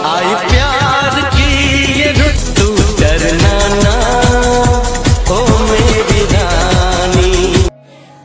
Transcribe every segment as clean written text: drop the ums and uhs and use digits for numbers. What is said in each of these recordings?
आई प्यार की ये रुत तू डरना ना ओ मेरी रानी।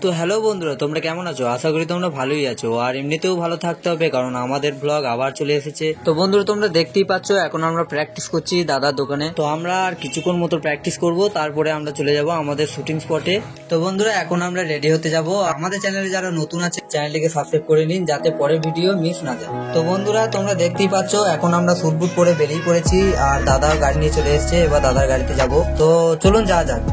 তো হ্যালো বন্ধুরা, তোমরা কেমন আছো? আশা করি তোমরা ভালোই আছো, আর এমনিতেও ভালো থাকতে হবে কারণ আমাদের ব্লগ আবার চলে এসেছে। তো বন্ধুরা তোমরা দেখতেই পাচ্ছ এখন আমরা প্র্যাকটিস করছি দাদার দোকানে। তো আমরা আর কিছুক্ষণ মতো প্র্যাকটিস করব, তারপরে আমরা চলে যাব আমাদের শুটিং স্পটে। তো বন্ধুরা এখন আমরা রেডি হতে যাব। আমাদের চ্যানেলে যারা নতুন আছে চ্যানেলটিকে সাবস্ক্রাইব করে নিন যাতে পরের ভিডিও মিস না যায়। তো বন্ধুরা তোমরা দেখতেই পাচ্ছ এখন আমরা স্যুট বুট পরে বেরিয়ে পড়েছি, আর দাদার গাড়ি নিয়ে চলে এসেছে। এবার দাদার গাড়িতে যাব, তো চলুন যাওয়া যাক।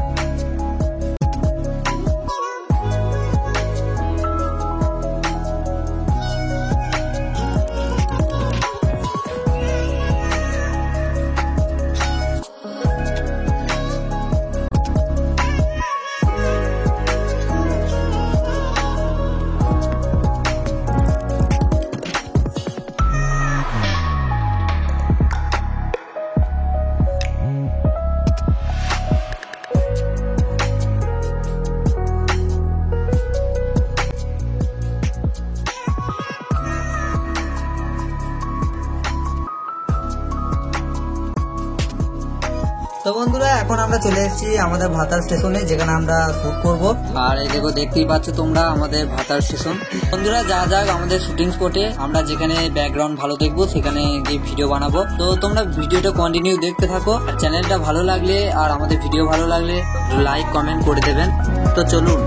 তো বন্ধুরা এখন আমরা চলে এসেছি আমাদের ভাতার স্টেশনে, যেখানে আমরা শুট করব। আর এই দেখো দেখতেই পাচ্ছ তোমরা আমাদের ভাতার স্টেশন। বন্ধুরা যা যাক আমাদের শুটিং স্পটে, আমরা যেখানে ব্যাকগ্রাউন্ড ভালো দেখবো সেখানে গিয়ে ভিডিও বানাবো। তো তোমরা ভিডিওটা কন্টিনিউ দেখতে থাকো, আর চ্যানেলটা ভালো লাগলে আর আমাদের ভিডিও ভালো লাগলে লাইক কমেন্ট করে দেবেন। তো চলুন।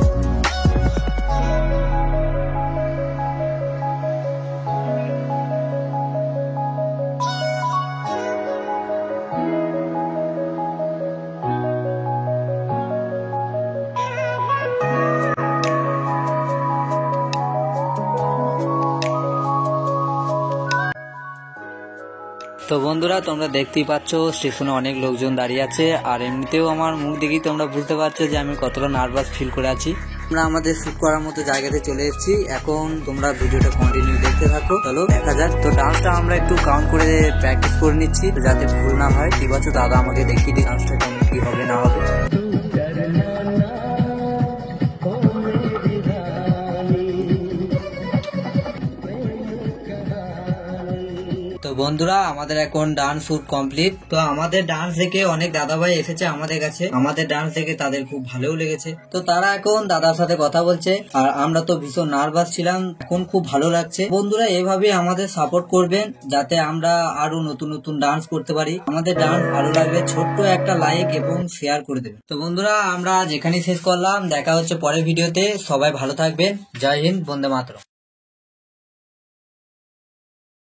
তো বন্ধুরা তোমরা দেখতেই পাচ্ছ স্টেশনে অনেক লোকজন দাঁড়িয়ে আছে, আর এমনিতেও আমার মুখ দেখেই তোমরা বুঝতে পারছো যে আমি কতটা নার্ভাস ফিল করে আছি। আমরা আমাদের শুট করার মতো জায়গাতে চলে এসেছি, এখন তোমরা ভিডিওটা কন্টিনিউ দেখতে থাকো। চলো দেখা যাক। তো ডান্সটা আমরা একটু কাউন্ট করে প্র্যাকটিস করে নিচ্ছি যাতে ভুল না হয়। ঠিক আছে, দাদা আমাকে দেখিয়ে দিই ডান্সটা কেমন কি হবে না হবে। তো বন্ধুরা আমাদের এখন ডান্স শুট কমপ্লিট। তো আমাদের ডান্স দেখে অনেক দাদাভাই এসেছে আমাদের কাছে, আমাদের ডান্স দেখে তাদের খুব ভালোও লেগেছে। তো তারা এখন দাদার সাথে কথা বলছে, আর আমরা তো ভীষণ নার্ভাস ছিলাম, এখন খুব ভালো লাগছে। বন্ধুরা এভাবে আমাদের সাপোর্ট করবেন যাতে আমরা আরো নতুন নতুন ডান্স করতে পারি। আমাদের ডান্স ভালো লাগলে ছোট্ট একটা লাইক এবং শেয়ার করে দেবেন। তো বন্ধুরা আমরা যেখানে শেষ করলাম, দেখা হচ্ছে পরের ভিডিওতে। সবাই ভালো থাকবেন। জয় হিন্দ, বন্দে মাতরম।